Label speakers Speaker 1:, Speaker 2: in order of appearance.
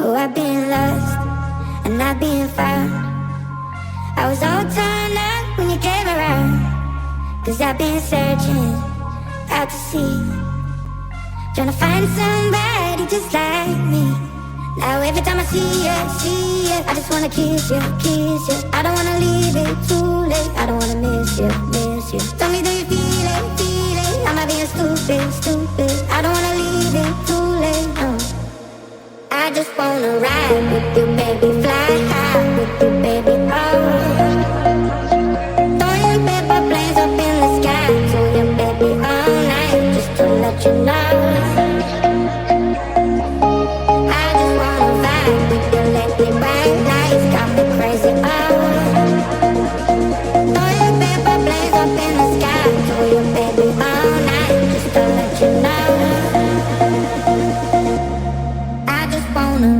Speaker 1: Oh, I've been lost and I've been found. I was all torn up when you came around. 'Cause I've been searching out to sea, trying to find somebody just like me. Now every time I see you, I just wanna kiss you, kiss you. I don't wanna leave it too late. I don't wanna miss you, miss you. Tell me, do you feel it, feel it? Am I being stupid, stupid? I don't wanna leave it too late, no. I just wanna ride with you, baby, fly high with you, baby, oh. Throwing paper planes up in the sky to you, baby, all night, just to let you know. I just wanna vibe with you, lately bright lights got me crazy, oh. Throwing paper planes up in the sky to you, baby, all night, just to let you know. I just wanna.